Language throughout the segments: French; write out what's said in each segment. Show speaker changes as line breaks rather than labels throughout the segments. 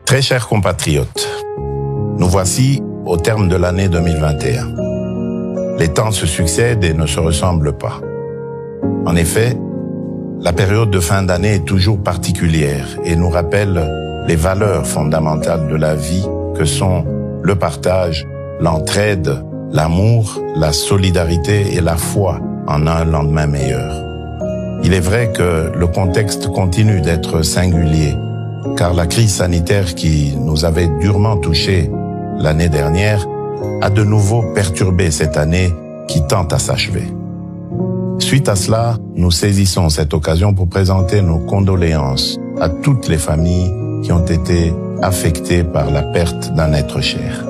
Très chers compatriotes, nous voici au terme de l'année 2021. Les temps se succèdent et ne se ressemblent pas. En effet, la période de fin d'année est toujours particulière et nous rappelle les valeurs fondamentales de la vie que sont le partage, l'entraide, l'amour, la solidarité et la foi en un lendemain meilleur. Il est vrai que le contexte continue d'être singulier, car la crise sanitaire qui nous avait durement touchés l'année dernière a de nouveau perturbé cette année qui tend à s'achever. Suite à cela, nous saisissons cette occasion pour présenter nos condoléances à toutes les familles qui ont été affectées par la perte d'un être cher.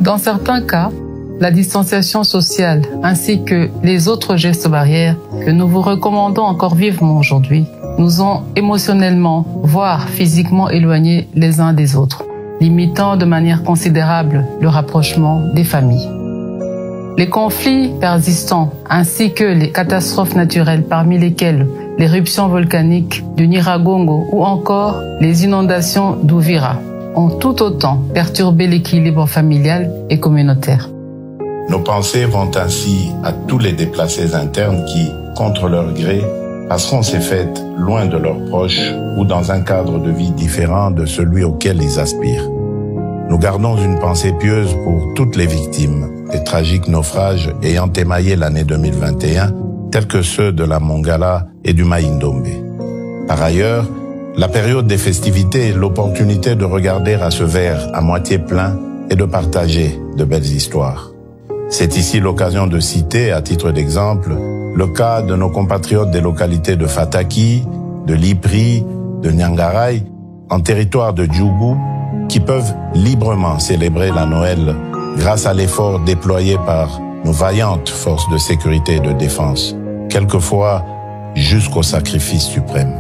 Dans certains cas, la distanciation sociale ainsi que les autres gestes barrières que nous vous recommandons encore vivement aujourd'hui nous ont émotionnellement, voire physiquement éloignés les uns des autres, limitant de manière considérable le rapprochement des familles. Les conflits persistants ainsi que les catastrophes naturelles parmi lesquelles l'éruption volcanique du Nyiragongo ou encore les inondations d'Uvira ont tout autant perturbé l'équilibre familial et communautaire.
Nos pensées vont ainsi à tous les déplacés internes qui, contre leur gré, passeront ces fêtes loin de leurs proches ou dans un cadre de vie différent de celui auquel ils aspirent. Nous gardons une pensée pieuse pour toutes les victimes des tragiques naufrages ayant émaillé l'année 2021, tels que ceux de la Mongala et du Mai-Ndombe. Par ailleurs, la période des festivités est l'opportunité de regarder à ce verre à moitié plein et de partager de belles histoires. C'est ici l'occasion de citer, à titre d'exemple, le cas de nos compatriotes des localités de Fataki, de Lipri, de Nyangaray, en territoire de Djougou, qui peuvent librement célébrer la Noël grâce à l'effort déployé par nos vaillantes forces de sécurité et de défense, quelquefois jusqu'au sacrifice suprême.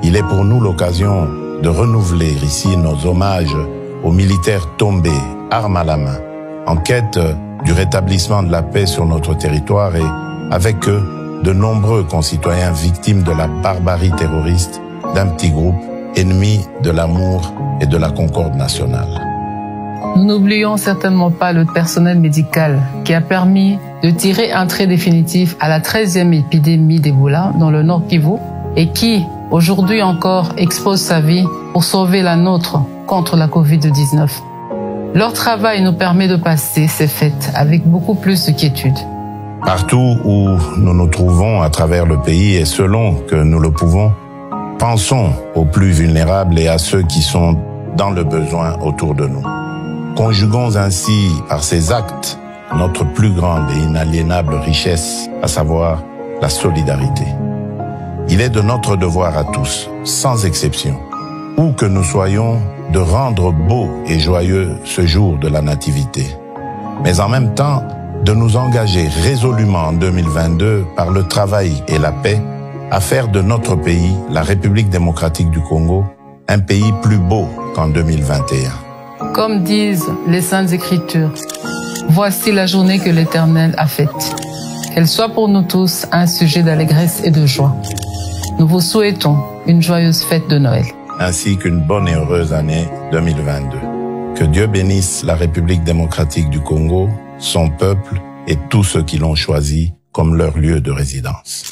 Il est pour nous l'occasion de renouveler ici nos hommages aux militaires tombés, armes à la main, en quête du rétablissement de la paix sur notre territoire et, avec eux, de nombreux concitoyens victimes de la barbarie terroriste d'un petit groupe ennemi de l'amour et de la concorde nationale.
Nous n'oublions certainement pas le personnel médical qui a permis de tirer un trait définitif à la 13e épidémie d'Ebola dans le Nord Kivu et qui, aujourd'hui encore, expose sa vie pour sauver la nôtre contre la Covid-19. Leur travail nous permet de passer ces fêtes avec beaucoup plus de quiétude.
Partout où nous nous trouvons à travers le pays et selon que nous le pouvons, pensons aux plus vulnérables et à ceux qui sont dans le besoin autour de nous. Conjuguons ainsi par ces actes notre plus grande et inaliénable richesse, à savoir la solidarité. Il est de notre devoir à tous, sans exception, où que nous soyons, de rendre beau et joyeux ce jour de la Nativité. Mais en même temps, de nous engager résolument en 2022 par le travail et la paix à faire de notre pays, la République démocratique du Congo, un pays plus beau qu'en 2021.
Comme disent les Saintes Écritures, voici la journée que l'Éternel a faite. Qu'elle soit pour nous tous un sujet d'allégresse et de joie. Nous vous souhaitons une joyeuse fête de Noël.
Ainsi qu'une bonne et heureuse année 2022. Que Dieu bénisse la République démocratique du Congo, son peuple et tous ceux qui l'ont choisi comme leur lieu de résidence.